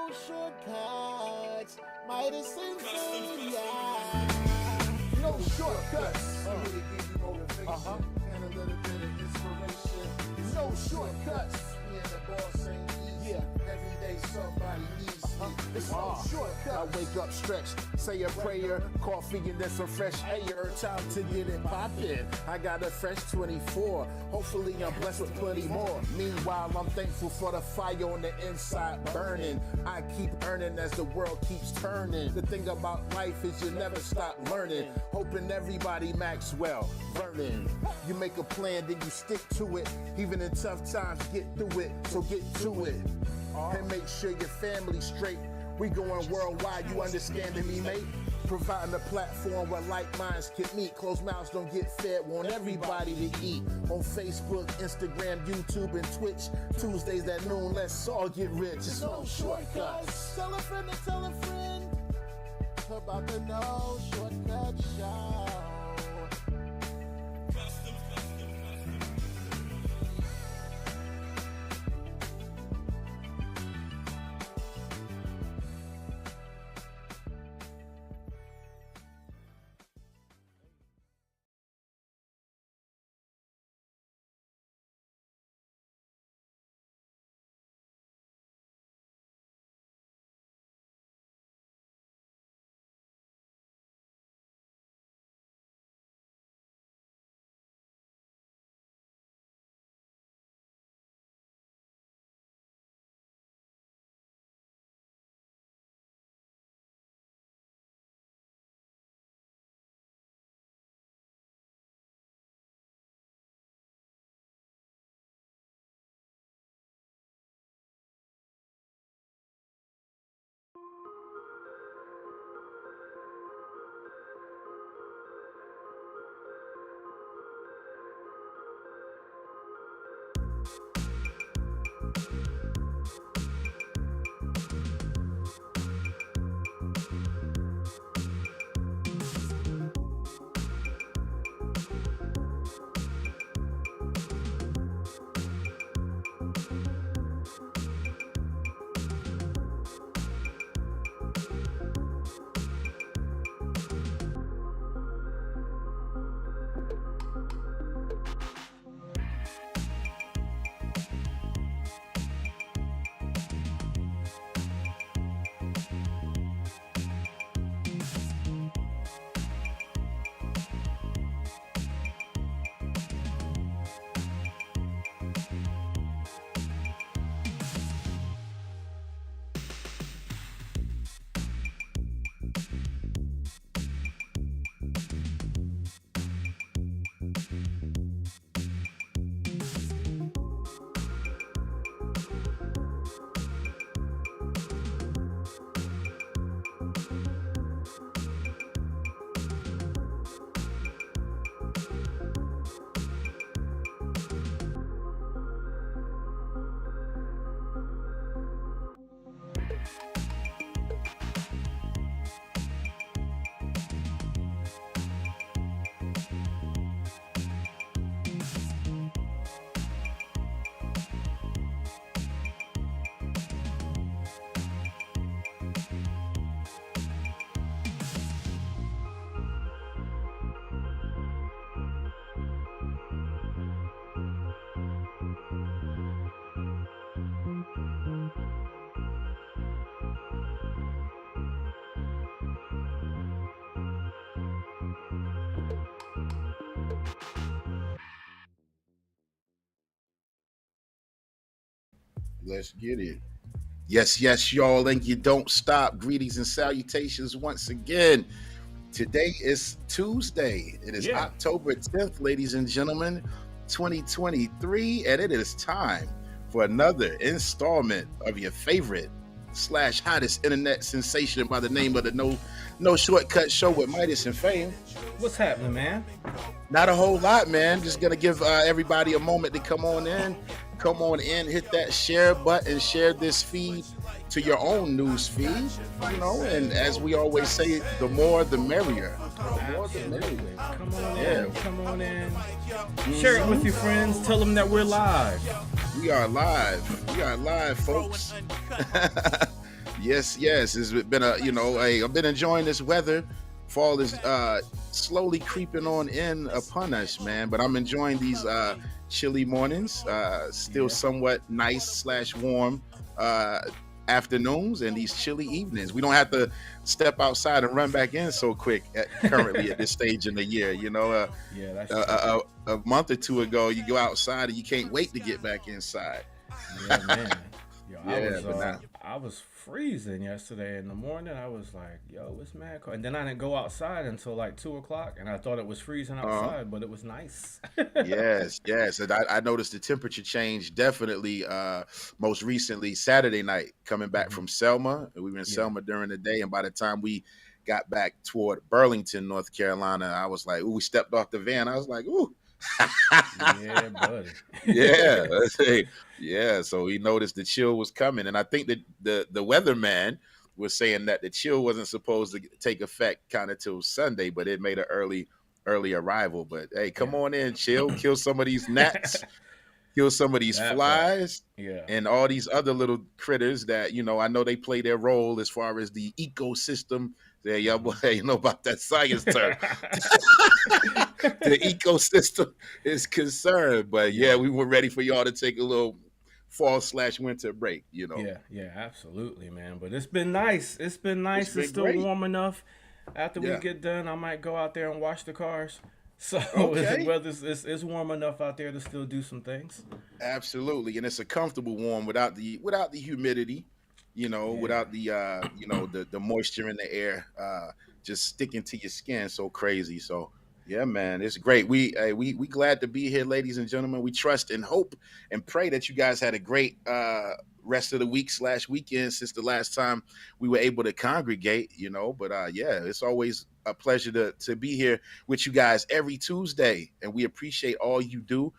no shortcuts. Midas and Fame, yeah. No shortcuts. Here to give you motivation and a little bit of inspiration. No shortcuts. Me and the boss ain't easy. Every day somebody needs me. It's no shortcuts. I wake up stretched, say a prayer, coffee and then some fresh air. Time to get it poppin'. I got a fresh 24. Hopefully I'm blessed with plenty more. Meanwhile, I'm thankful for the fire on the inside burning. I keep earning as the world keeps turning. The thing about life is you never stop learning. Hoping everybody Maxwell learning. You make a plan, then you stick to it. Even in tough times, get through it. So get to it. And make sure your family's straight. We going worldwide, you understanding me, mate? Providing a platform where like minds can meet. Closed mouths don't get fed, want everybody to eat. On Facebook, Instagram, YouTube, and Twitch. Tuesdays at noon, let's all get rich. It's no shortcuts. Tell a friend to tell a friend about the No Shortcut Show. Let's get it. Yes, yes, y'all, and you don't stop. Greetings and salutations once again. Today is Tuesday. It is October 10th, ladies and gentlemen, 2023, and it is time for another installment of your favorite / hottest internet sensation by the name of the No Shortcut Show with Midas and Fame. What's happening, man? Not a whole lot, man. Just gonna give everybody a moment to come on in, hit that share button, share this feed to your own news feed, and as we always say, the more the merrier. The more the merrier. Come on in. Share it with your friends. Tell them that we're live. We are live, folks. Yes, yes. It's been a hey, I've been enjoying this weather. Fall is slowly creeping on in upon us, man. But I'm enjoying these chilly mornings, still Yeah. somewhat nice slash warm uh afternoons and these chilly evenings. We don't have to step outside and run back in so quick currently at this stage in the year. Yeah, that's A, true. a month or two ago, you go outside and you can't wait to get back inside. Yeah, man. Yo, I Yeah, was but now. freezing yesterday in the morning. I was like, yo, it's mad cold. And then I didn't go outside until like 2 o'clock, and I thought it was freezing uh outside, but it was nice. Yes, yes. And I noticed the temperature change definitely most recently Saturday night coming back Hmm. from Selma. We were in Yeah. Selma during the day, and by the time we got back toward Burlington, North Carolina, I was like, ooh, we stepped off the van. I was like, ooh. Yeah, buddy. Yeah, let's say, yeah. So he noticed the chill was coming. And I think that the weatherman was saying that the chill wasn't supposed to take effect kind of till Sunday, but it made an early arrival. But hey, come Yeah. on in, chill, kill some of these gnats, kill some of these That part. flies, Yeah. and all these other little critters that I know they play their role as far as the ecosystem. There, y'all boy, Hmm. you know about that science term. The ecosystem is concerned. But yeah, Yeah. we were ready for y'all to take a little fall slash winter break. Yeah, yeah, absolutely, man. But it's been nice. It's been It's nice. It's been still great. warm enough. After we Yeah. get done, I might go out there and wash the cars. So Okay. whether it's warm enough out there to still do some things. Absolutely. And it's a comfortable warm without the humidity, Yeah. without the the moisture in the air just sticking to your skin so crazy. So yeah, man, it's great. We glad to be here, ladies and gentlemen. We trust and hope and pray that you guys had a great rest of the week slash weekend since the last time we were able to congregate. But yeah, it's always a pleasure to be here with you guys every Tuesday, and we appreciate all you do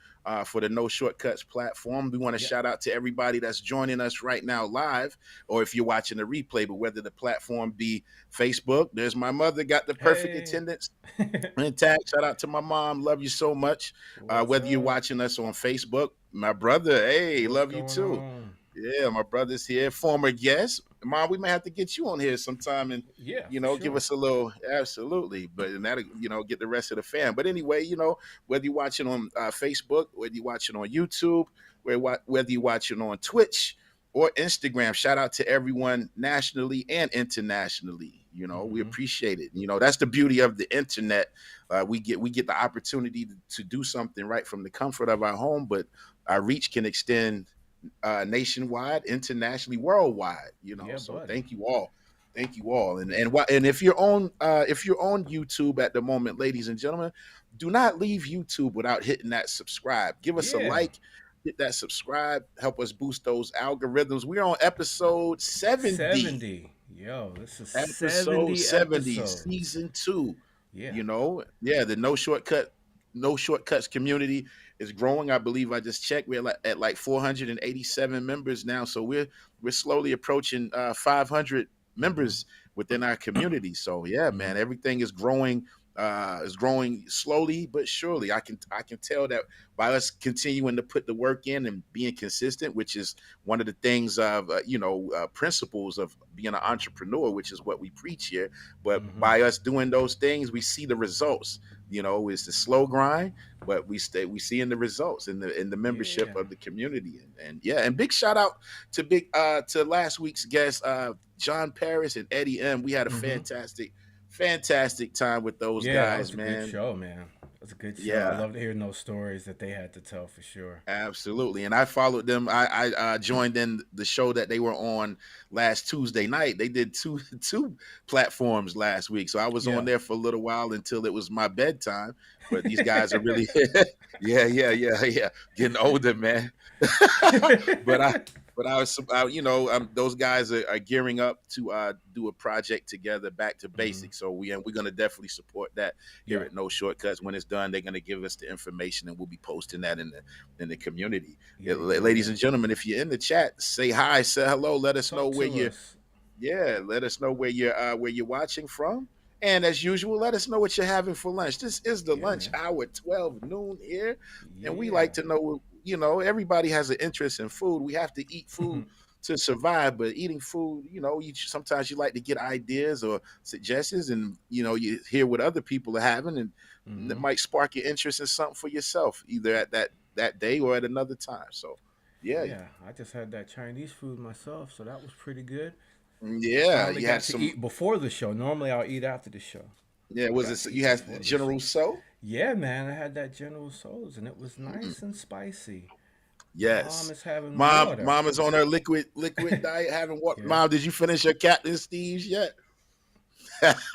for the No Shortcuts platform. We want to Yeah. shout out to everybody that's joining us right now live, or if you're watching the replay, but whether the platform be Facebook, there's my mother, got the perfect Hey. attendance intact. Shout out to my mom. Love you so much. What's Whether you're up? watching us on Facebook, my brother, hey, What's love you going too. on? Yeah, my brother's here, former guest. Mom, we may have to get you on here sometime and Yeah, for give sure. us a little, absolutely. But and that get the rest of the fam. But anyway, whether you're watching on Facebook, whether you're watching on YouTube, whether you're watching on Twitch or Instagram, shout out to everyone nationally and internationally. We Hmm. appreciate it. That's the beauty of the internet. We get the opportunity to do something right from the comfort of our home, but our reach can extend nationwide, internationally, worldwide. Yeah, So buddy. thank you all, and if you're on YouTube at the moment, ladies and gentlemen, do not leave YouTube without hitting that subscribe. Give us a Yeah. like, hit that subscribe, help us boost those algorithms. We're on episode 70. 70. Yo, this is Episode 70 70, episodes. season two. Yeah. Yeah, the no shortcuts community is growing. I believe I just checked. We're at like 487 members now. So we're slowly approaching 500 Hmm. members within our community. So yeah, Hmm. man, everything is growing slowly but surely. I can tell that by us continuing to put the work in and being consistent, which is one of the things of principles of being an entrepreneur, which is what we preach here. But Hmm. by us doing those things, we see the results. It's the slow grind, but we seeing the results in the membership Yeah. of the community. And yeah, and big shout out to last week's guest, John Paris and Eddie M. We had a Hmm. fantastic time with those Yeah, that guys, was a good man. show, man. It was a good show. I Yeah. loved hearing those stories that they had to tell for sure. Absolutely, and I followed them. I joined in the show that they were on last Tuesday night. They did two platforms last week, so I was on Yeah. there for a little while until it was my bedtime. But these guys are really, yeah, getting older, man. but I, but I was, those guys are gearing up to do a project together, back to Hmm. basics. So we're gonna definitely support that here Yeah. at No Shortcuts. When it's done, they're gonna give us the information, and we'll be posting that in the community. Yeah. Yeah. Ladies Yeah. and gentlemen, if you're in the chat, say hi, say hello, let us know Talk where to you us. yeah, let us know where you're watching from. And as usual, let us know what you're having for lunch. This is the Yeah, lunch man. hour, 12 noon here. And we Yeah. like to know, everybody has an interest in food. We have to eat food to survive. But eating food, you sometimes you like to get ideas or suggestions, and you hear what other people are having, and it Mm-hmm. might spark your interest in something for yourself, either at that day or at another time. So, yeah, Yeah, I just had that Chinese food myself, so that was pretty good. I yeah, finally you had got to some. eat before the show. Normally, I'll eat after the show. Yeah, I was got it? to You eat had before the show. General So. Yeah, man, I had that General So's, and it was Mm, nice and spicy. Mom yes, is having mom. water. Mom is on her liquid diet. Having what? Yeah, Mom, did you finish your Captain Steve's yet?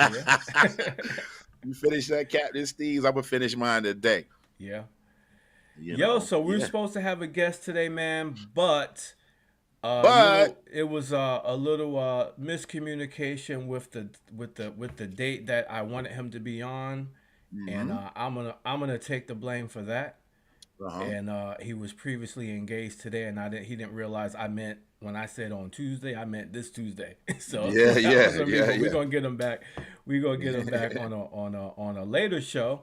yeah, You finished that Captain Steve's. I'm gonna finish mine today. yeah. Yo, so we were Yeah. supposed to have a guest today, man, but But it was a little miscommunication with the date that I wanted him to be on, and hmm I'm gonna take the blame for that. uh-huh. And he was previously engaged today, and he didn't realize I meant when I said on Tuesday, I meant this Tuesday. So Yeah, that yeah, was on me. yeah, But we're yeah. gonna get him back. We're gonna get him back on a later show.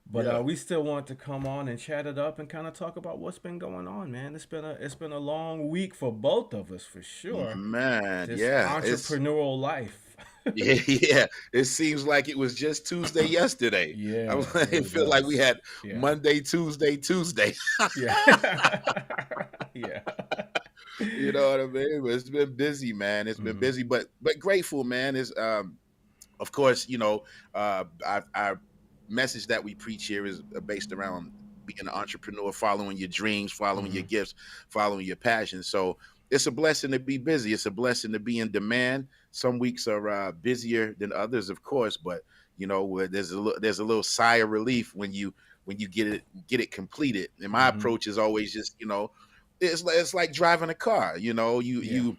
But Yeah. we still want to come on and chat it up and kind of talk about what's been going on, man. It's been a long week for both of us for sure. Man, This yeah. entrepreneurial life. Yeah, yeah. It seems like it was just Tuesday yesterday. Yeah, it It really feel like we does. had Yeah, Monday, Tuesday. yeah, yeah. You know what I mean? But it's been busy, man. It's been Hmm. busy, but grateful, man. Is of course, our message that we preach here is based around being an entrepreneur, following your dreams, following your Hmm. gifts, following your passions. So it's a blessing to be busy. It's a blessing to be in demand. Some weeks are busier than others, of course, but where there's a little sigh of relief when you get it completed. And my Hmm. approach is always just it's like driving a car. You Yeah. you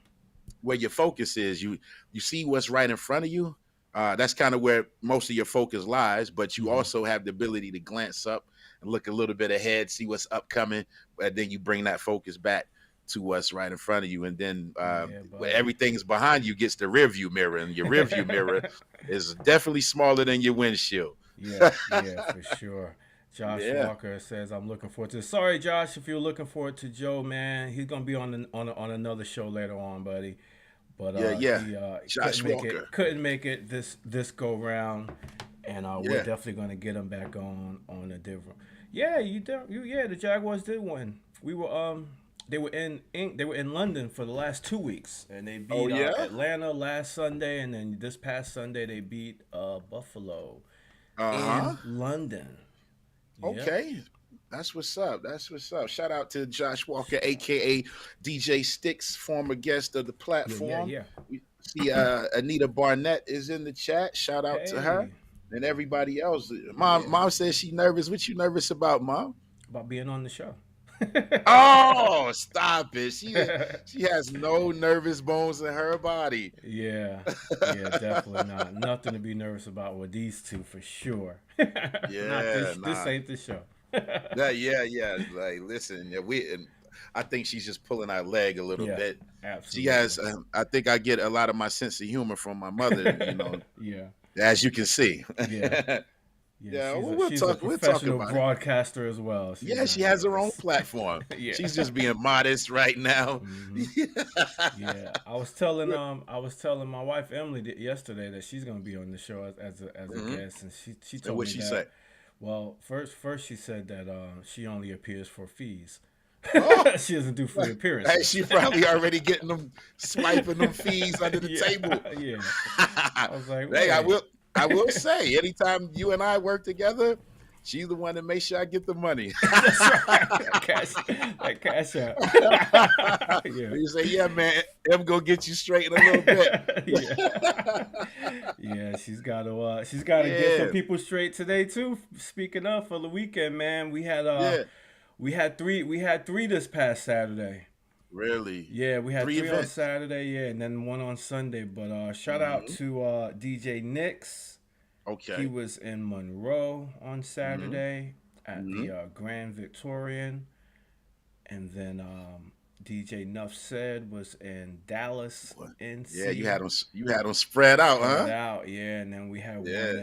where your focus is. You see what's right in front of you. That's kind of where most of your focus lies, but you Hmm. also have the ability to glance up and look a little bit ahead, see what's upcoming, and then you bring that focus back to what's right in front of you. And then Yeah, where buddy. everything's behind you gets the rear view mirror, and your rear view mirror is definitely smaller than your windshield. Yeah, yeah, for sure. Josh Yeah, Walker says, "I'm looking forward to." Sorry, Josh, if you're looking forward to Joe, man, he's gonna be on another show later on, buddy. But yeah, yeah. he couldn't Josh make it. Walker. Couldn't make it this go round, and we're Yeah. definitely gonna get him back on a different. Yeah, yeah, the Jaguars did win. We were they were in London for the last 2 weeks, and they Oh beat yeah. Atlanta last Sunday, and then this past Sunday they beat Buffalo Uh huh. in London. Yep. Okay. That's what's up. That's what's up. Shout out to Josh Walker, aka DJ Sticks, former guest of the Yeah, yeah, platform. yeah. We see Anita Barnett is in the chat. Shout out to her Hey, and everybody else. Mom, yeah. mom says she nervous. What you nervous about, mom? About being on the show. Oh, stop it. She has no nervous bones in her body. Yeah, yeah, definitely not. Nothing to be nervous about with these two for sure. Not Yeah, this nah. ain't the show. Yeah. Like, listen, yeah, and I think she's just pulling our leg a little Yeah, bit. She has. absolutely. I think I get a lot of my sense of humor from my mother. Yeah, As you can see. yeah, yeah. Yeah, She's well, a we'll she's a talk. We'll talk professional about it. broadcaster as well. She's Yeah, not she has her own nervous. platform. Yeah. She's just being modest right now. Hmm. Yeah, I was telling my wife Emily yesterday that she's gonna be on the show as a Mhm. guest, and she And told what me she that. say? Well, first she said that she only appears for fees. Oh, She doesn't do free hey, appearances. she probably already getting them, swiping them fees under the Yeah, table. yeah. I was like, Hey, I wait. will. I will say, anytime you and I work together, she's the one that makes sure I get the money. That's right. Cash out. Yeah. You say, yeah, man, I'm gonna get you straight in a little bit. Yeah. Yeah, she's gotta get some Yeah, people straight today too. Speaking of for the weekend, man, yeah, we had three this past Saturday. really. Yeah, we had Three three on events. Saturday, yeah, and then one on Sunday. But shout out Hmm. to DJ Nix. He Okay. was in Monroe on Hmm. Saturday at Hmm. the Grand Victorian, and then DJ Nuff said was in Dallas, Yeah, you NC. had them. You had them spread out, Spread huh? out, yeah, and then we had Yeah.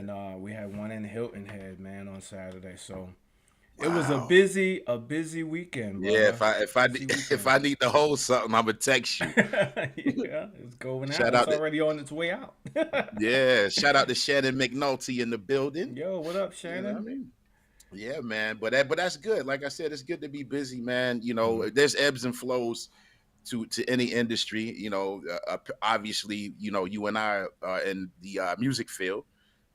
one in Hilton Head, man, on Saturday. So It was Wow. a busy weekend, Yeah, brother. Busy if weekend. I need to hold something, I'ma text you. Yeah, it's going out. Shout It's out to already on its way out. yeah, shout out to Shannon McNulty in the building. Yo, what up, You know what I Shannon? mean? Yeah, man. But that's good. Like I said, it's good to be busy, man. Hmm. There's ebbs and flows to any industry. Obviously, you and I are in the music field.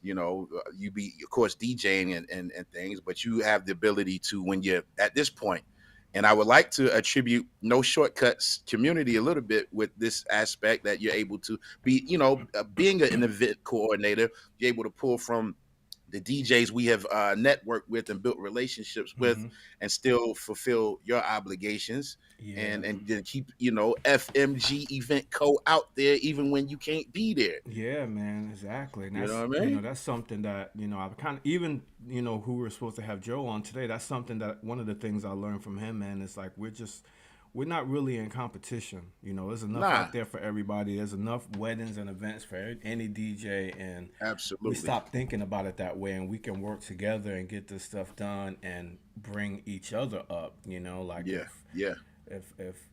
You be of course DJing and things, but you have the ability to when you're at this point. And I would like to attribute No Shortcuts community a little bit with this aspect that you're able to be, being an event coordinator, you're able to pull from the DJs we have networked with and built relationships with, Hmm. and still fulfill your obligations, Yeah. and then keep FMG Event Co out there even when you can't be there. Yeah, man, exactly. And You that's, know what I mean? that's something that, I've kind of, even, who we're supposed to have Joe on today, that's something that one of the things I learned from him, man, is like we're not really in competition. There's enough Nah, out there for everybody. There's enough weddings and events for any DJ, and we absolutely. stop thinking about it that way, and we can work together and get this stuff done and bring each other up. Like Yeah, yeah. if if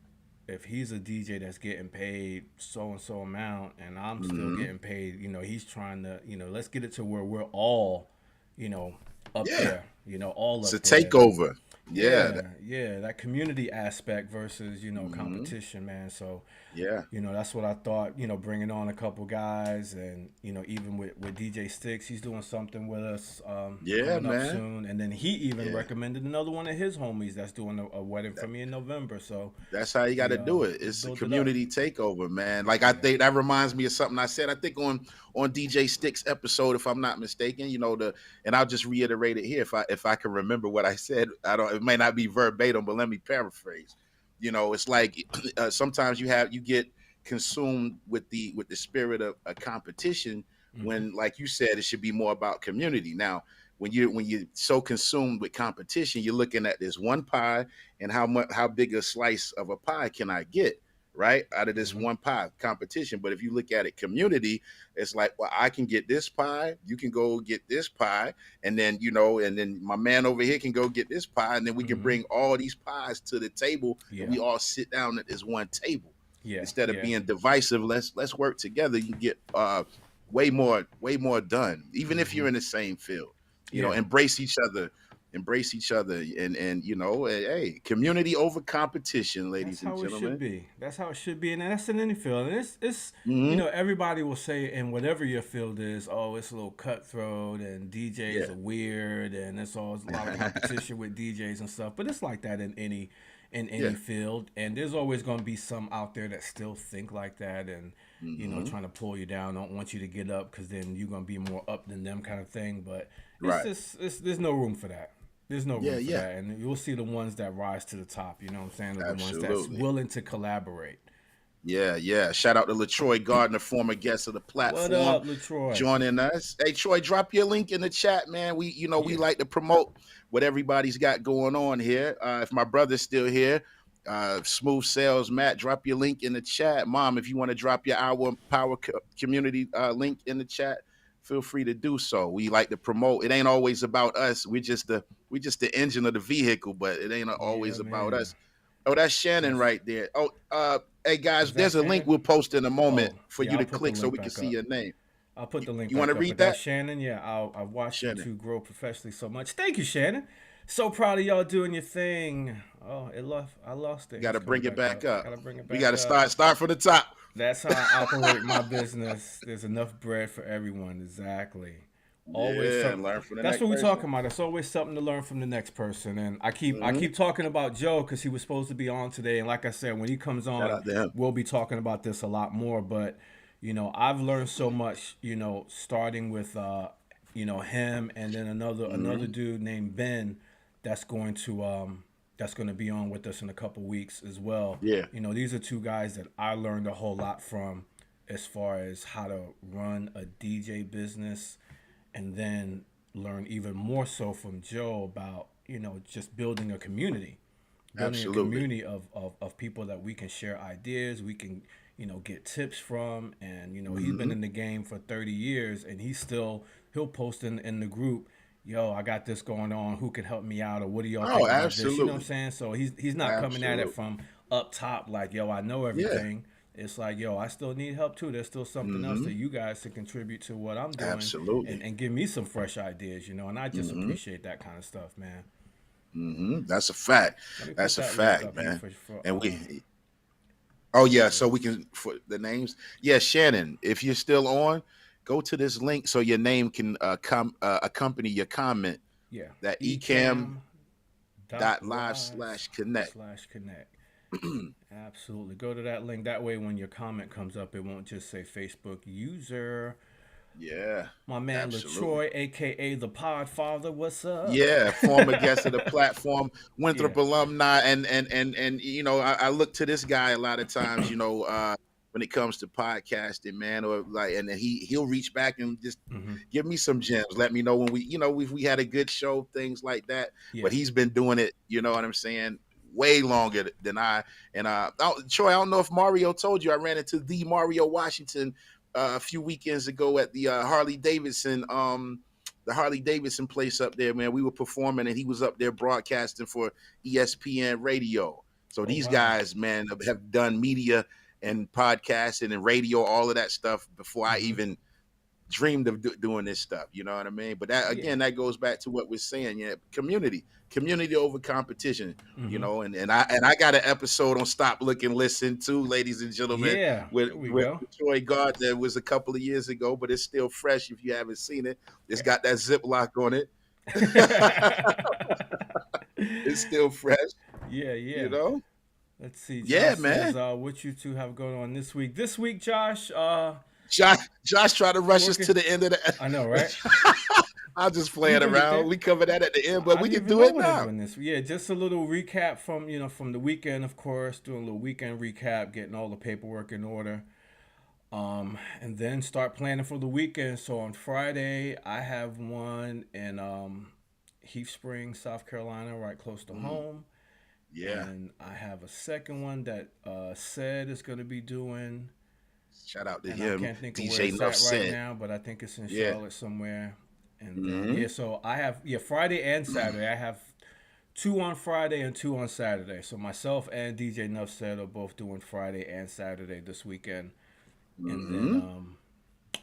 if he's a DJ that's getting paid so and so amount and I'm still Hmm. getting paid, he's trying to, let's get it to where we're all, you know, up Yeah, there, all it's a up there. takeover. Yeah. Yeah, yeah, that community aspect versus, Hmm. competition, man. So, Yeah. that's what I thought, bringing on a couple guys and, even with DJ Sticks, he's doing something with us Yeah, coming up man. soon. And then he even Yeah. recommended another one of his homies that's doing a wedding for me in November. So That's how you got to do it. we It's a built it up. community takeover, man. Like I Yeah. think that reminds me of something I said. I think on DJ Sticks episode, if I'm not mistaken. And I'll just reiterate it here if I can remember what I said. I don't. It may not be verbatim, but let me paraphrase. It's like sometimes you get consumed with the spirit of a competition Hmm. when, like you said, it should be more about community. Now, when you're so consumed with competition, you're looking at this one pie and how big a slice of a pie can I get, right, out of this Hmm. one pie competition. But if you look at it community, it's like, well, I can get this pie, you can go get this pie, and then my man over here can go get this pie, and then we can Hmm. bring all these pies to the table, and Yeah. we all sit down at this one table. Yeah. Instead of Yeah. being divisive, let's work together. You can get way more done, even if Hmm. you're in the same field. Yeah. Embrace each other, and hey, community over competition, That's ladies and how it should gentlemen. be. That's how it should be, and that's in any field. And it's Hmm. everybody will say in whatever your field is, oh, it's a little cutthroat, and DJs Yeah. are weird, and it's always a lot of competition with DJs and stuff. But it's like that in any Yeah. field, and there's always going to be some out there that still think like that, and Hmm. trying to pull you down, don't want you to get up because then you're going to be more up than them kind of thing. But it's Right. just there's no room for that. There's no Yeah. room for Yeah. that, and you'll see the ones that rise to the top. You know what I'm saying? Are the ones that's Absolutely. willing to collaborate. Yeah. Yeah. Shout out to Latroy Gardner, former guest of the What platform, up, Latroy? joining us. Hey, Troy, drop your link in the chat, man. We Yeah. like to promote what everybody's got going on here. If my brother's still here, Smooth Sales Matt, drop your link in the chat. Mom, if you want to drop your Our Power Community link in the chat, feel free to do so. We like to promote. It ain't always about us. We just the engine of the vehicle, but it ain't Yeah, always about man. us. Oh, that's Shannon That's right there. Oh, hey is guys, that there's a link Shannon? we'll post in a moment Oh, for yeah. you I'll to put the click so link we can back see up. your name. I'll put You, the link you want back to up. But read that's that, Shannon. Yeah, I've watched you Shannon? two grow professionally so much. Thank you, Shannon. So proud of y'all doing your thing. Oh, it lost. I lost it. Got He's to coming bring it back back up. up. Gotta bring it We got back to up. start from the top. That's how I operate my business. There's enough bread for everyone. Exactly. Always Yeah, and something. learn from the That's next what we're person. talking about. There's always something to learn from the next person. And I Hmm. keep talking about Joe because he was supposed to be on today. And like I said, when he comes Shout on, out to him. we'll be talking about this a lot more. But I've learned so much. Starting with him, and then another Hmm. dude named Ben that's going to be on with us in a couple weeks as well. Yeah, These are two guys that I learned a whole lot from as far as how to run a DJ business, and then learn even more so from Joe about, just building a absolutely. community of people that we can share ideas, we can, get tips from. And, he's been Hmm. in the game for 30 years and he'll post in the group, yo, I got this going on. Who can help me out? Or what do y'all Oh, think about this? You know what I'm absolutely. saying? So he's not coming at it Absolutely. from up top like, yo, I know Yeah. everything. It's like, yo, I still need help too. There's still something else that Mm-hmm. you guys to contribute to what I'm doing Absolutely. and give me some fresh ideas, And I just Mm-hmm. appreciate that kind of stuff, man. Mm-hmm. That's a fact. Let me put That's a that link fact, up here man. for And we Oh yeah, for so we can for the names. Yeah, Shannon, if you're still on, go to this link so your name can accompany your comment. yeah, That ecam ecam dot dot live live slash connect. slash connect. Absolutely. Go to that link. That way, when your comment comes up, it won't just say Facebook user. Yeah, My man absolutely. LaTroy, aka the Podfather, what's up? Yeah, former guest of the platform, Yeah. Winthrop alumni, and I look to this guy a lot of times, when it comes to podcasting, man, or like, and then he'll reach back and just Mm-hmm. give me some gems, let me know when we had a good show, things like that. Yeah. But he's been doing it, you know what I'm saying, way longer than I. And Troy, I don't know if Mario told you, I ran into the Mario Washington a few weekends ago at the Harley Davidson place up there, man. We were performing and he was up there broadcasting for ESPN radio. So Oh these wow. guys, man, have done media and podcasting and radio, all of that stuff before I Mm-hmm. even dreamed of doing this stuff. You know what I mean? But that Yeah. again, that goes back to what we're saying. Yeah, community over competition. Mm-hmm. And I got an episode on Stop Look and Listen too, ladies and gentlemen, Yeah. with There we with go. Troy Gard. That was a couple of years ago, but it's still fresh if you haven't seen it. It's Yeah. got that Ziploc on it. It's still fresh, Yeah, you yeah. know. Let's see. Yeah, Josh says, man. what you two have going on this week? This week, Josh, Josh tried to rush us working. to the end of I know, right? the. I'll just play We it can get around. there. We cover that at the end, but I we didn't can even do know it what they're now. doing this. Yeah, just a little recap from from the weekend, of course. Doing a little weekend recap, getting all the paperwork in order, and then start planning for the weekend. So on Friday, I have one in Heath Springs, South Carolina, right close to Mm, home, yeah. and I have a second one that said is going to be doing, Shout out to and I him. can't think of where DJ it's Nuff at right said. now, but I think it's in Yeah. Charlotte somewhere. And then Hmm. yeah, so I have Friday and Saturday. I have two on Friday and two on Saturday. So myself and DJ Nuffset are both doing Friday and Saturday this weekend, and then Hmm.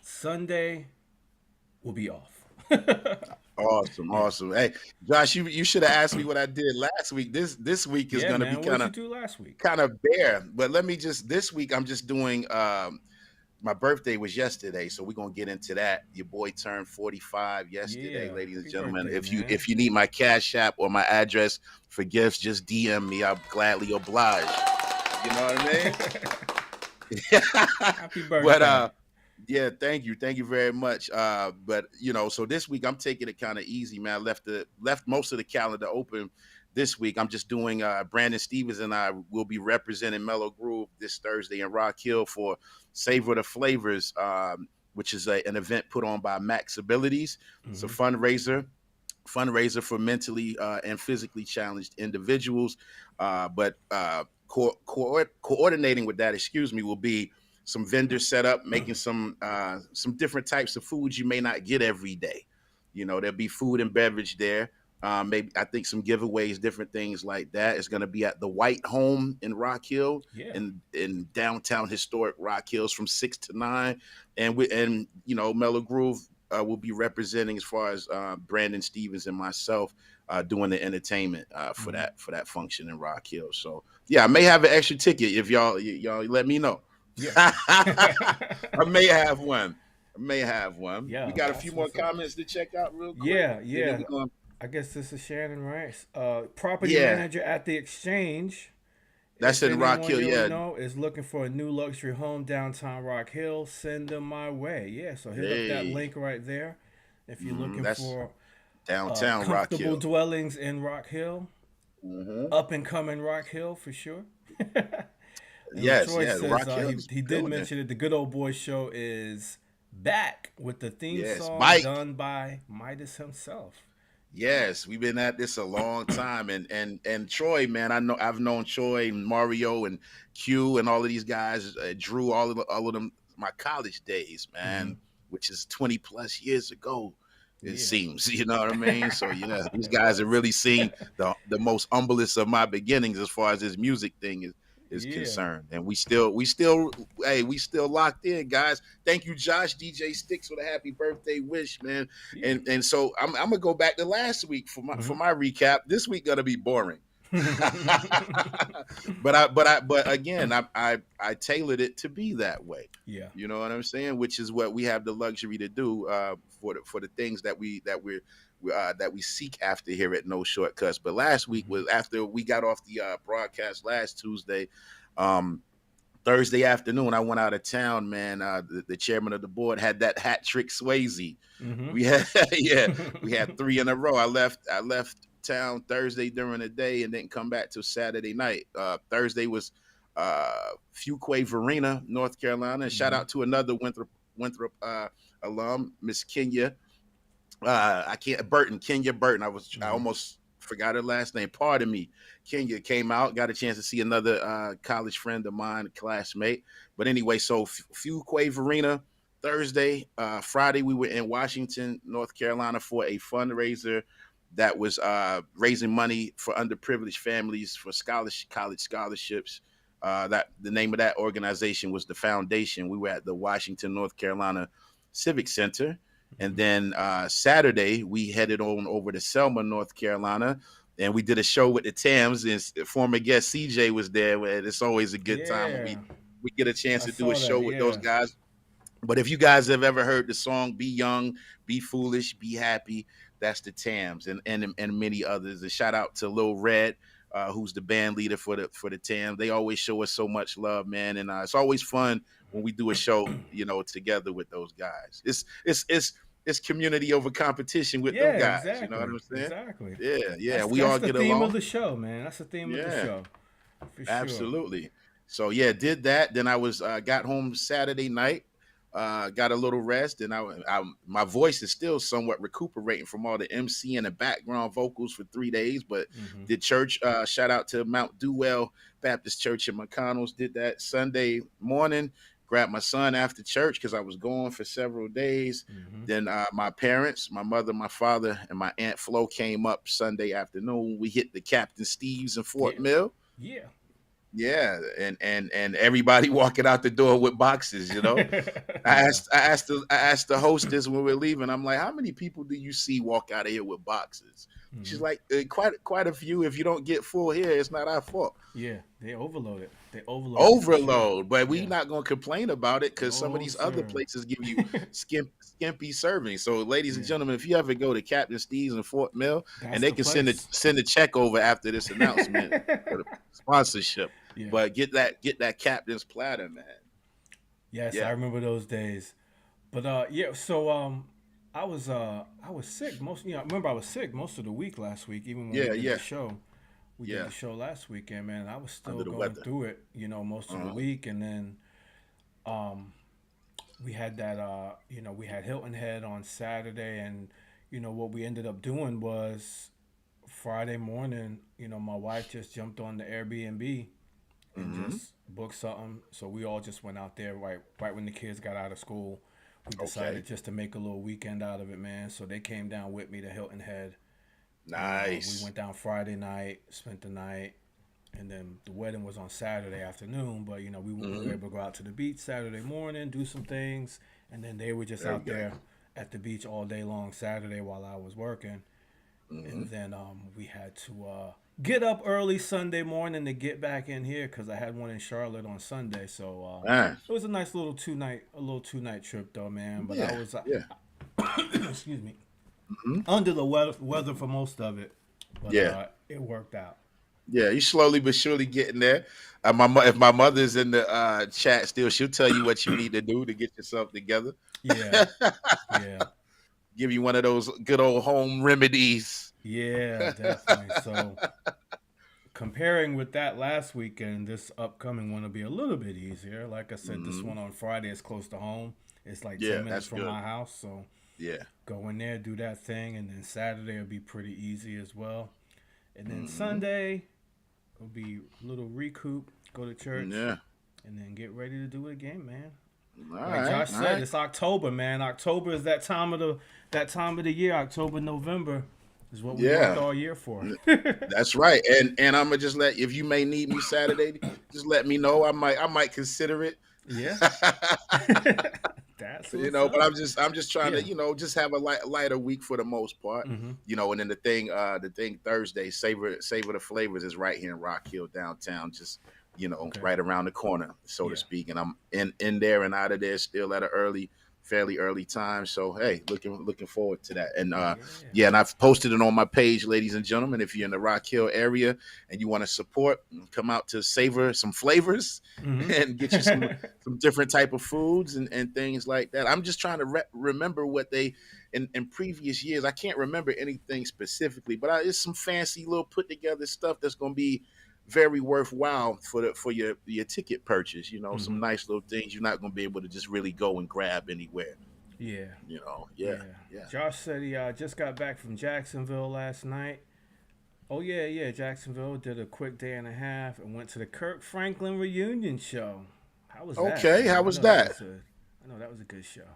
Sunday will be off. Awesome. Yeah, Awesome. Hey, Josh, you should have asked me what I did last week. This week is yeah, gonna be man. What kind did you of do last week? kind of bare. But let me just this week I'm just doing my birthday was yesterday, so we're gonna get into that. Your boy turned 45 yesterday, Yeah, ladies and happy gentlemen. birthday, If you man. if you need my cash app or my address for gifts, just DM me. I'll gladly oblige. You know what I mean? Happy But birthday. yeah, thank you very much. But so this week I'm taking it kind of easy, man. I left most of the calendar open this week. I'm just doing Brandon Stevens and I will be representing Mellow Groove this Thursday in Rock Hill for Savor the Flavors, which is an event put on by Max Abilities. It's a Hmm. fundraiser for mentally and physically challenged individuals. But coordinating with that, excuse me, will be some vendors set up, making some different types of foods you may not get every day. There'll be food and beverage there. Maybe I think some giveaways, different things like that. It's going to be at the White Home in Rock Hill, Yeah. in downtown historic Rock Hills from 6 to 9, and Mellow Groove will be representing as far as Brandon Stevens and myself doing the entertainment for Hmm. that function in Rock Hill. So yeah, I may have an extra ticket if y'all let me know. Yeah. I may have one. I may have one. We Yeah, got a few that's more what's up. comments to check out real quick, Yeah, and then yeah. we're going. I guess this is Shannon Rice. Property Yeah, manager at the Exchange. that's If in Rock anyone Hill. you Yeah, know is looking for a new luxury home downtown Rock Hill, send them my way. Yeah, so hit up that hey, link right there. If you're looking that's for downtown Rock comfortable Hill. dwellings in Rock Hill, Hmm. up and coming Rock Hill for sure. And Yes, LaTroy yeah, says Rock Hill he is he did building. mention it. The Good Old Boy Show is back with the theme Yes, song Mike. done by Midas himself. Yes, we've been at this a long time, and Troy, man, I've known Troy and Mario and Q and all of these guys, Drew, all of them, my college days, Hmm. man, which is 20 plus years ago. It Yeah. seems, you know what I mean. So yeah, these guys have really seen the most humblest of my beginnings as far as this music thing is Yeah. concerned, and we still hey, we still locked in, guys. Thank you, Josh DJ Sticks, for the happy birthday wish, man. Yeah. And so I'm gonna go back to last week for Hmm. my recap. This week gonna be boring. But again, I tailored it to be that way. Yeah. You know what I'm saying? Which is what we have the luxury to do for the things that we seek after here at No Shortcuts. But last week Hmm. was after we got off the broadcast last Tuesday. Um, Thursday afternoon, I went out of town, man. The chairman of the board had that hat trick Swayze. Hmm. We had yeah, we had three in a row. I left town Thursday during the day and didn't come back till Saturday night. Thursday was Fuquay Varina, North Carolina. And shout Hmm. out to another Winthrop alum, Miss Kenya. I can't Burton, Kenya Burton. I Hmm. almost forgot her last name. Pardon me. Kenya came out, got a chance to see another college friend of mine, a classmate. But anyway, so Fuquay Varina Thursday, Friday we were in Washington, North Carolina for a fundraiser that was raising money for underprivileged families for college scholarships. That the name of that organization was the Foundation. We were at the Washington, North Carolina Civic Center, and Hmm. then Saturday, we headed on over to Selma, North Carolina, and we did a show with the Tams. And former guest CJ was there. And it's always a good time when Yeah. we get a chance I to do a saw show that. with those Yeah. guys. But if you guys have ever heard the song "Be Young, Be Foolish, Be Happy," that's the Tams and many others. And shout out to Lil Red, who's the band leader for the Tams. They always show us so much love, man, and it's always fun when we do a show, together with those guys. It's community over competition with them Yeah. guys. You know what Exactly. I'm saying? Exactly. Yeah, yeah. That's We that's all the get theme of along. the show, man. That's the theme of the Yeah. show, for sure. Absolutely. So yeah, did that. Then I was got home Saturday night, got a little rest, and my voice is still somewhat recuperating from all the MC and the background vocals for 3 days. But Hmm. did church. Shout out to Mount Dewell Baptist Church in McConnell's. Did that Sunday morning. Grabbed my son after church because I was gone for several days. Hmm. Then my parents, my mother, my father, and my aunt Flo came up Sunday afternoon. We hit the Captain Steve's in Fort Yeah. Mill. Yeah. Yeah, and everybody walking out the door with boxes. Yeah. I asked the hostess when we are leaving. I'm like, how many people do you see walk out of here with boxes? She's Hmm. like, quite a few. If you don't get full here, it's not our fault. Yeah. They overloaded. They overloaded for sure. Overload, but we Yeah. not gonna complain about it because some of No, these other sir. places give you skimpy serving. So, ladies and Yeah. gentlemen, if you ever go to Captain Steve's in Fort Mill, and That's they the can place. send a check over after this announcement for the sponsorship, Yeah. but get that Captain's platter, man. Yes, I Yeah, remember those days. But yeah, so I was sick most. I remember I was sick most of the week last week, even when we yeah, did the yeah, show. We did yeah. the show last weekend, man. I was still Under the going weather. through it, most of the Uh-huh. week, and then um we had that we had Hilton Head on Saturday, and what we ended up doing was Friday morning, my wife just jumped on the Airbnb and Hmm. just booked something. So we all just went out there right when the kids got out of school. We Okay. decided just to make a little weekend out of it, man. So they came down with me to Hilton Head, and we Nice. went down Friday night, spent the night, and then the wedding was on Saturday afternoon. But we were Hmm. able to go out to the beach Saturday morning, do some things, and then they were just Very out good. there at the beach all day long Saturday while I was working. Hmm. And then we had to get up early Sunday morning to get back in here because I had one in Charlotte on Sunday. So Ah, it was a nice little 2 night trip though, man. But I yeah, was yeah. excuse me, Hmm. under the weather for most of it, but Yeah. it worked out. Yeah, you slowly but surely getting there. If my mother's in the chat still, she'll tell you what you need to do to get yourself together. Yeah, yeah, Give you one of those good old home remedies. yeah, definitely. So comparing with that last weekend, this upcoming one will be a little bit easier. Like I said, this Hmm. one on Friday is close to home. It's like Yeah, 10 minutes that's from good. my house, so Yeah. go in there, do that thing, and then Saturday will be pretty easy as well. And then Hmm. Sunday will be a little recoup, go to church, Yeah. and then get ready to do it again, man. All Like right, Josh all said, right. it's October, man. October is that time of the year. October, November is what we worked Yeah, all year for. that's right. And I'm gonna just let if you may need me Saturday, just let me know. I might consider it. Yeah, that's You what's know, but up. I'm just trying to, Yeah. just have a lighter week for the most part. Mm-hmm. And then the thing Thursday, savor the flavors is right here in Rock Hill downtown, just Okay. right around the corner, so to Yeah. speak. And I'm in there and out of there still at a fairly early time. So hey, looking forward to that. And Yeah. yeah, and I've posted it on my page, ladies and gentlemen. If you're in the Rock Hill area and you want to support, come out to savor some flavors and get you some Mm-hmm. different type of foods and things like that. I'm just trying to remember what they in previous years. I can't remember anything specifically, but it's some fancy little put together stuff that's going to be very worthwhile for your ticket purchase. Mm-hmm. Some nice little things you're not going to be able to just really go and grab anywhere. Yeah. Yeah, Yeah. yeah. Josh said he just got back from Jacksonville last night. Oh yeah, yeah. Jacksonville did a quick day and a half and went to the Kirk Franklin reunion show. How was that, Okay, man? how was that? I know that was a good show.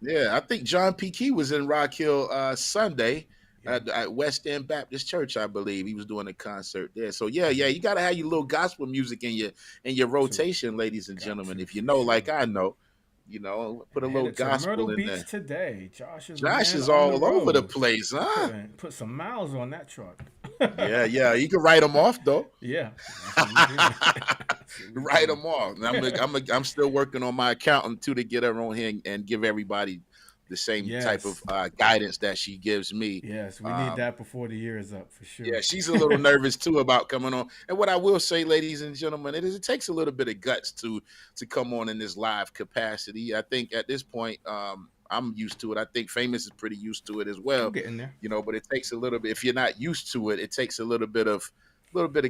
Yeah, I think John P. Key was in Rock Hill Sunday Yeah. at West End Baptist Church, I believe. He was doing a concert there. So yeah, you gotta have your little gospel music in your To rotation, ladies and got gentlemen. to If you for know, sure. like I know, put And a little headed to Myrtle gospel in Beach there. today. Josh is Josh man is on the all over the road. place, huh? Put some miles on that truck. Yeah, yeah. You can write them off though. Yeah, that's what we do. That's what we Write do. them off. And I'm still working on my accountant too to get her on here and give everybody the same type of Yes, guidance that she gives me. yes, we need Um, that before the year is up for Yeah, sure. she's a little nervous too about coming on. And what I will say, ladies and gentlemen, it takes a little bit of guts to come on in this live capacity. I think at this point, I'm used to it. I think Famous is pretty used to it as I'm well. getting there. But it takes a little bit. If you're not used to it, it takes a little bit of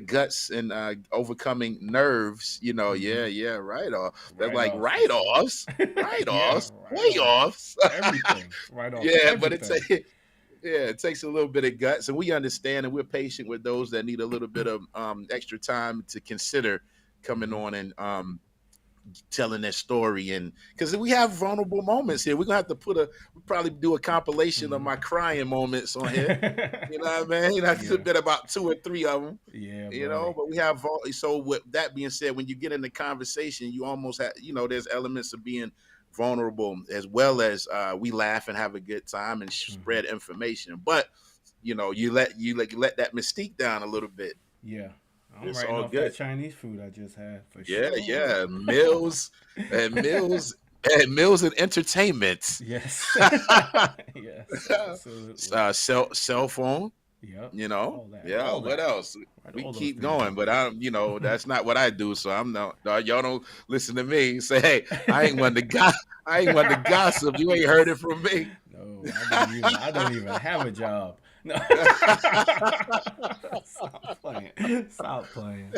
guts and overcoming nerves. Hmm. Yeah, yeah, right off. They're Right like off for sure. write-offs, Yeah, write-offs, right off way-offs. everything. Right off Yeah, but everything. yeah, it takes a little bit of guts, and we understand, and we're patient with those that need a little bit of extra time to consider coming Hmm. on and telling their story. And because we have vulnerable moments here, we're gonna have to we probably do a compilation of Hmm. my crying moments on here. You know what I mean? That's a Yeah, bit about two or three of them. yeah, buddy. But we have so with that being said, when you get in the conversation, you almost have there's elements of being vulnerable as well as we laugh and have a good time and Hmm. spread information. But you let that mystique down a little bit. Yeah, I'm It's writing all off good. that Chinese food I just had for Yeah, sure. yeah. Meals and entertainment. Yes. Yes, absolutely. Cell phone. Yep. All that. Yeah. All What that. else? Write We all those keep things going, off. but that's not what I do. So I'm not. Y'all don't listen to me. Say, hey, I ain't one to I ain't one to gossip. You ain't heard it from me. No, I don't even. I don't even have a job. No. Stop playing. Stop playing.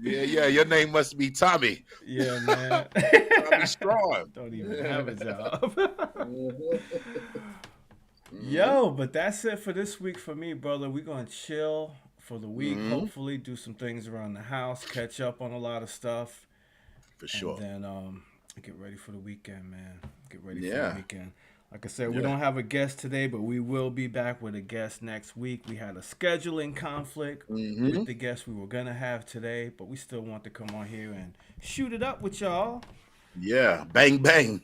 Yeah, yeah. Your name must be Tommy. Yeah, man. Tommy Strong. Don't even have a job. Mhm. Yo, but that's it for this week for me, brother. We're gonna chill for the week. Hmm. Hopefully, do some things around the house, catch up on a lot of stuff, For and sure. then get ready for the weekend, man. Get ready for the Yeah. weekend. Like I said, we Yeah. don't have a guest today, but we will be back with a guest next week. We had a scheduling conflict with Hmm. the guest we were gonna have today, but we still want to come on here and shoot it up with y'all. Yeah. Bang bang.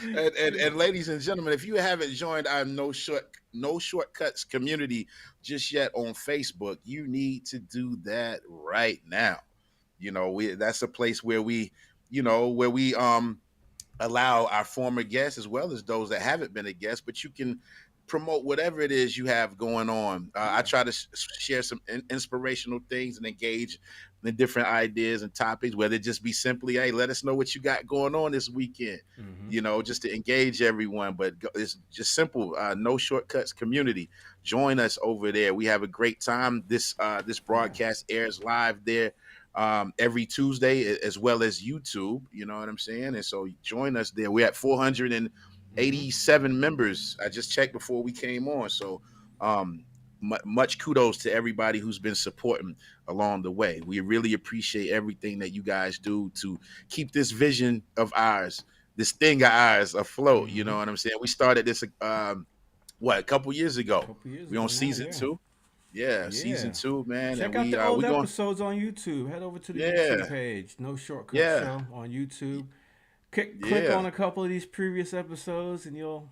And ladies and gentlemen, if you haven't joined our no shortcuts community just yet on Facebook, you need to do that right now. That's a place where we allow our former guests as well as those that haven't been a guest, but you can promote whatever it is you have going on. I Yeah. try to share some inspirational things and engage in different ideas and topics, whether it just be simply, hey, let us know what you got going on this weekend, Mm-hmm. just to engage everyone. But it's just simple. No shortcuts community. Join us over there. We have a great time. This Yeah. broadcast airs live there every Tuesday as well as YouTube. You know what I'm saying? And so join us there. We're at Mm-hmm. 487 members. I just checked before we came on. So um, much kudos to everybody who's been supporting along the way. We really appreciate everything that you guys do to keep this vision of ours, this thing of ours afloat. You Mm-hmm. know what I'm saying? We started this a couple years A ago. couple years We ago on now, season yeah. two. Yeah, season Yeah. two, man, and Check out the old we going. episodes on YouTube. Head over to the YouTube Yeah, page. No Shortcut yeah, Show on YouTube. Click yeah, on a couple of these previous episodes, and you'll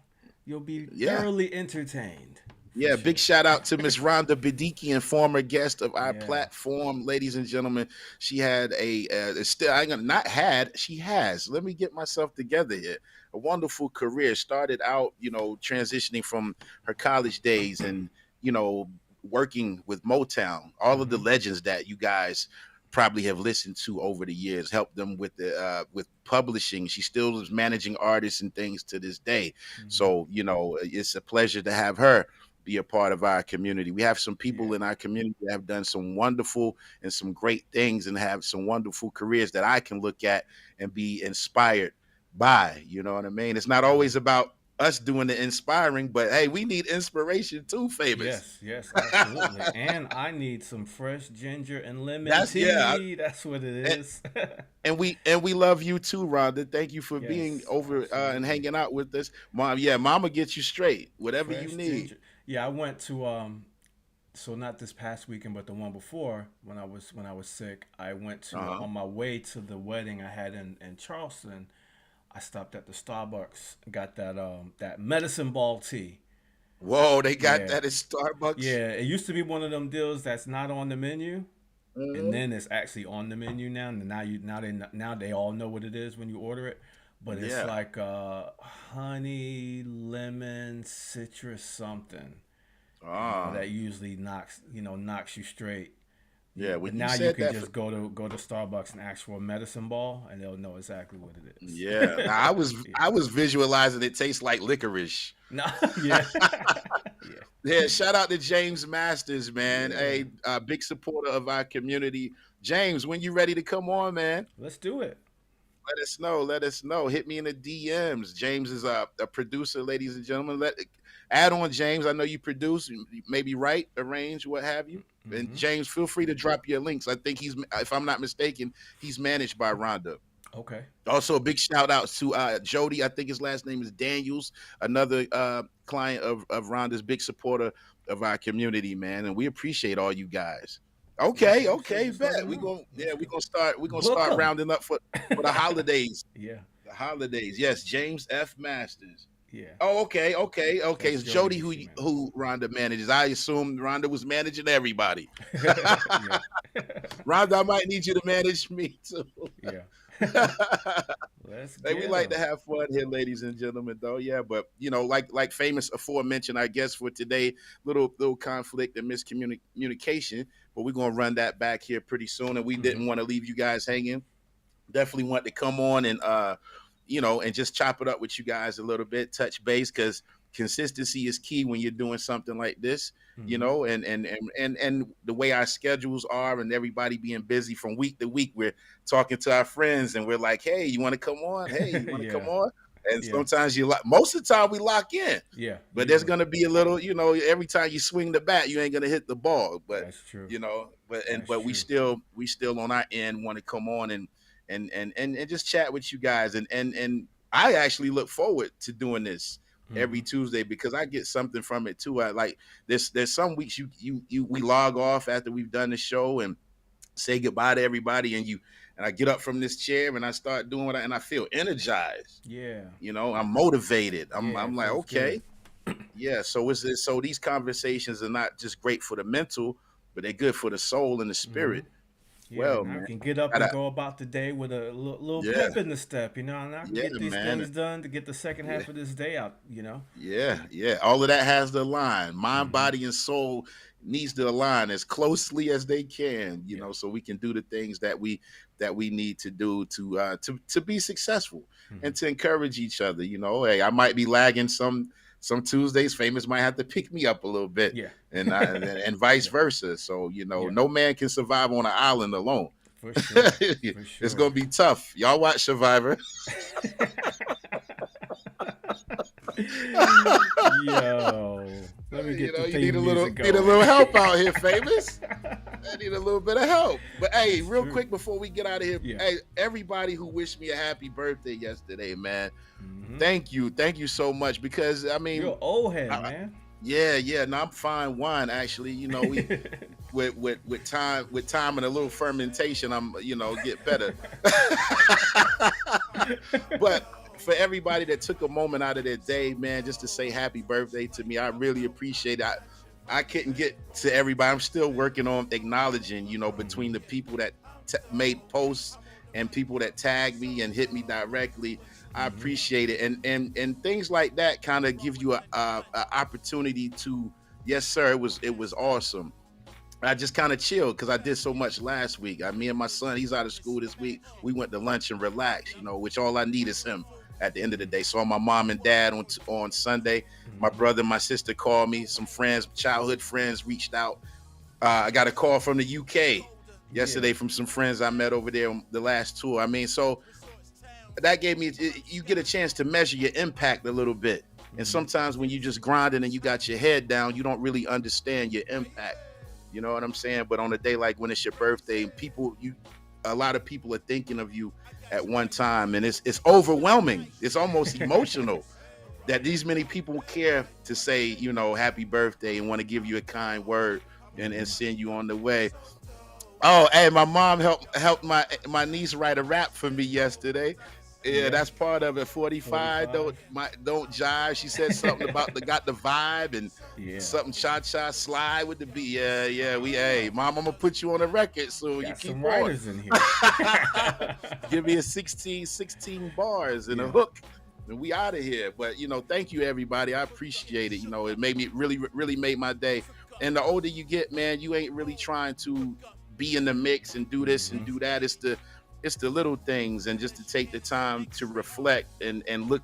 be yeah. thoroughly entertained for Yeah, big sure. shout out to Miss Rhonda Bidiki, former guest of our Yeah. platform, ladies and gentlemen. She had still I ain't gonna not had she has. Let me get myself together here. A wonderful career. Started out, transitioning from her college days and working with Motown. All of the Mm-hmm. legends that you guys probably have listened to over the years, helped them with the with publishing. She still is managing artists and things to this day. Mm-hmm. So it's a pleasure to have her be a part of our community. We have some Yeah. people in our community that have done some wonderful and some great things and have some wonderful careers that I can look at and be inspired by. You know what I mean? It's not Mm-hmm. always about us doing the inspiring, but hey, we need inspiration too, famous. Yes, yes, absolutely. And I need some fresh ginger and lemon That's yeah. tea. That's what it And, is. and we love you too, Rhonda. Thank you for being Yes, over and absolutely. hanging out with us, Mom. Yeah, Mama gets you straight, whatever you Fresh need. ginger. Yeah, I went to so not this past weekend, but the one before when I was sick. I went Uh to huh. on my way to the wedding I had in Charleston. I stopped at the Starbucks, got that medicine ball tea. Whoa, they got Yeah, that at Starbucks. yeah. It used to be one of them deals that's not on the menu, and Hmm. then it's actually on the menu now. And now they all know what it is when you order it. But it's Yeah. like honey, lemon, citrus, something. Ah. That usually knocks you straight. Yeah, But when you now you said can that for just go to Starbucks and ask for a medicine ball, and they'll know exactly what it yeah, now is. Yeah. I was visualizing it tastes like licorice. No. Yeah. Yeah. Yeah, shout out to James Masters, man. Yeah. Hey, big supporter of our community. James, when you ready to come on, man, Let's do it. let us know. Let us know. Hit me in the DMs. James is a producer, ladies and gentlemen. Add on James. I know you produce, maybe write, arrange, what have you. And Hmm. James, feel free to drop your links. I think if I'm not mistaken, he's managed by Rhonda. Okay. Also, a big shout out to Jody. I think his last name is Daniels, another client of Rhonda's, big supporter of our community, man. And we appreciate all you guys. Yeah. Okay, So okay, just let me bet we know. going yeah Let's we go. gonna start Book them. rounding up for the holidays. Yeah. The holidays, yes. James F. Masters. Yeah. Oh, okay. That's It's Jody Jody who who she manages. who Rhonda manages. I assume Rhonda was managing everybody. Yeah. Rhonda, I might need you to manage me too. Yeah. Let's Hey, we get like them. to have fun here, ladies and gentlemen, though. Yeah, but like famous aforementioned, I guess for today, little conflict and miscommunication, but we're gonna run that back here pretty soon. And we Hmm. didn't want to leave you guys hanging. Definitely want to come on and and just chop it up with you guys a little bit, touch base, because consistency is key when you're doing something like this. Hmm. And the way our schedules are and everybody being busy from week to week, we're talking to our friends and we're like, hey, you want to come on? Hey, you want to come Yeah. on? And Yeah. sometimes most of the time we lock in, Yeah. but there's Usually. gonna be a little, every time you swing the bat, you ain't gonna hit the ball. But That's true. but That's but we true. still on our end want to come on and just chat with you guys and I actually look forward to doing this every Hmm. Tuesday because I get something from it too. I like there's some weeks you we log off after we've done the show and say goodbye to everybody and I get up from this chair and I start doing and I feel energized. Yeah. I'm motivated. Yeah. I'm It like, feels good. okay, yeah. So these conversations are not just great for the mental, but they're good for the soul and the Hmm. spirit. Yeah, Well, and I man, can get up and gotta, go about the day with a little yeah, pep in the step, and I can yeah, get these man. things done to get the second Yeah. half of this day out. Yeah. All of that has to align. Mind, Hmm. body, and soul needs to align as closely as they can, Yeah. so we can do the things that we need to do to be successful Hmm. and to encourage each other. Hey, I might be lagging some Tuesdays. Famous might have to pick me up a little bit, Yeah. and vice Yeah. versa. So Yeah. no man can survive on an island alone. For sure. For It's sure. gonna be tough. Y'all watch Survivor. Yo, let me get the You need theme a little music need a going. little help out here, famous. I need a little bit of help. But hey, That's real true. quick before we get out of here, Yeah. hey, everybody who wished me a happy birthday yesterday, man. Hmm. Thank you so much. Because I You're mean, an old head, I, man. yeah. No, I'm fine wine actually. We with time and a little fermentation, I'm get better. But for everybody that took a moment out of their day, man, just to say happy birthday to me, I really appreciate it. I couldn't get to everybody. I'm still working on acknowledging, between the people that made posts and people that tagged me and hit me directly. I Hmm. appreciate it, and things like that kind of give you a opportunity to, yes, sir. It was awesome. I just kind of chilled because I did so much last week. Me and my son, he's out of school this week. We went to lunch and relax, which all I need is him at the end of the day. So my mom and dad on Sunday. My Hmm. brother and my sister called me. Some friends, childhood friends, reached out. I got a call from the UK Yeah. yesterday from some friends I met over there on the last tour. So that gave me, you get a chance to measure your impact a little bit. And Hmm. sometimes when you just grinding and you got your head down, you don't really understand your impact. You know what I'm saying? But on a day like when it's your birthday, a lot of people are thinking of you at one time, and it's overwhelming. It's almost emotional that these many people care to say, happy birthday and want to give you a kind word and Hmm. send you on the way. Oh, hey, my mom helped my niece write a rap for me yesterday. Yeah, Yeah. that's part of it. 45, 45. don't jive. She said something about got the vibe and Yeah. something cha slide with the beat. Yeah. Hey, mom, I'm gonna put you on the record, so you Got some keep on. writers in here. Give me a 16 bars and a Yeah. hook, and we out of here. But thank you everybody. I appreciate it. It made me really made my day. And the older you get, man, you ain't really trying to be in the mix and do this and Hmm. do that. It's the little things, and just to take the time to reflect and look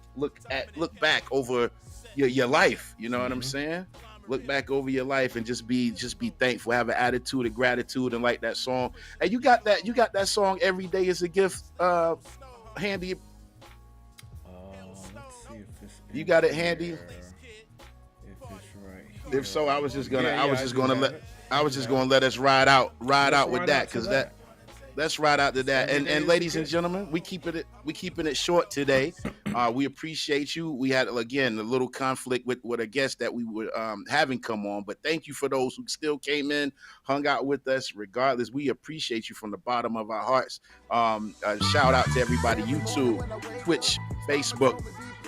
back over your life. You know what I'm Hmm. saying? Look back over your life and just be thankful. Have an attitude of gratitude, and like that song. And you got that song "Every Day Is a Gift." Handy, Let's see if it's you in got it handy. here. If it's right If here. so, I was just gonna Yeah, I yeah, was I just do gonna have let it. I I was do just have gonna it. let us ride Let's out with ride that, out to because that. let's ride out to that. Every day And is a ladies and gift. gentlemen, we keeping it short today. We appreciate you. We had, again, a little conflict with a guest that we were having come on, but thank you for those who still came in, hung out with us. Regardless, we appreciate you from the bottom of our hearts. Shout out to everybody, YouTube, Twitch, Facebook,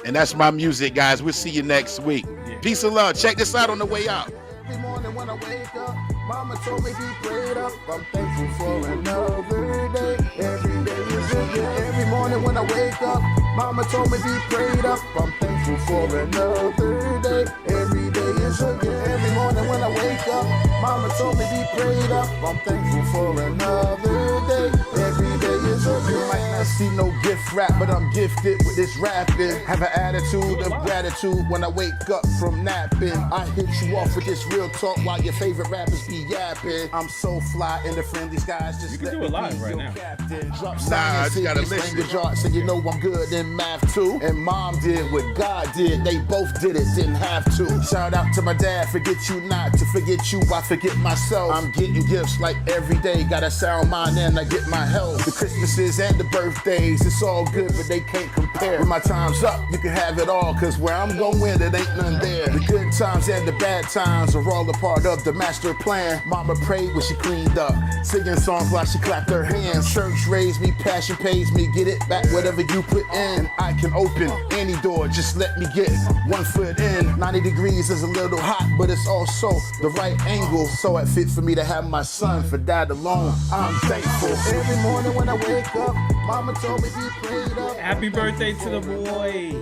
and that's my music, guys. We'll see you next week. Yeah. Peace and love. Check this out on the way out. Every morning when I wake up, mama told me be prayed up. I'm thankful for another day. Every day is a gift. Every morning when I wake up, mama told me be prayed up. I'm thankful for another day. Every day is a gift. Every morning when I wake up, mama told me be prayed up. I'm thankful for another day. Every day is a gift. You might not see no gift rap, but I'm gifted with this rapping. Have an attitude of gratitude when I wake up from napping. I hit you off with this real talk while your favorite rappers be yapping. I'm so fly in the friendly skies. Just You can let do me it live be right your now. captain. Drop I science just in gotta this listen. language arts, and you know I'm good in math too. And mom did what God did. They both did it, didn't have to. Shout out to my dad. Forget you not. To forget you, I forget myself. I'm getting gifts like every day. Got a sound mind and I get my health. The Christmases and the birthdays, it's all good, but they can't compare. When my time's up, you can have it all, cause where I'm going, it ain't none there. The good times and the bad times are all a part of the master plan. Mama prayed when she cleaned up, singing songs while she clapped her hands. Church raised me, passion pays me, get it back whatever you put in. I can open any door, just let me get one foot in. 90 degrees is a little hot, but it's also the right angle. So it fit for me to have my son. For that alone, I'm thankful. Every morning when I wake up, mama told me be prayed up. Happy birthday to the boy.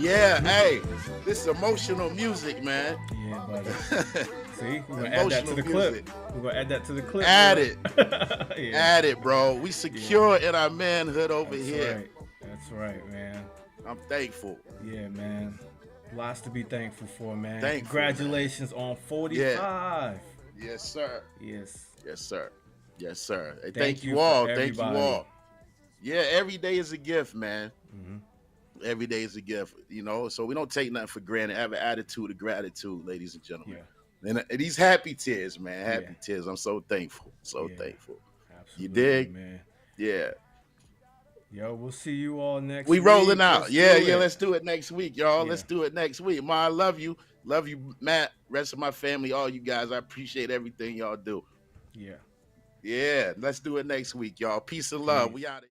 Yeah, hey, this is emotional music, man. Yeah, buddy. See, we're gonna add that to Emotional the clip. music. We're gonna add that to the clip. Add bro. it. Yeah. Add it, bro. We secure in our manhood over That's here. right. That's right, man. I'm thankful. Yeah, man. Lots to be thankful for, man. Thankful, Congratulations on 45. Yes, sir. Yes. Yes, sir. Yes, sir. Hey, Thank thank you you for all. Thank you everybody. all. Yeah, every day is a gift, man. Mhm. Every day is a gift, you know. So we don't take nothing for granted. Have an attitude of gratitude, ladies and gentlemen. Yeah. And these happy tears, man. Yeah. Happy tears. I'm so thankful. So Yeah. thankful. You Absolutely, dig? man. Yeah. Yo, we'll see you all next We week. rolling out. Let's Yeah, do yeah. it. Let's do it next week, y'all. Yeah. Let's do it next week. Ma, I love you. Love you, Matt. Rest of my family, all you guys. I appreciate everything y'all do. Yeah. Yeah. Let's do it next week, y'all. Peace and love. Peace. We out.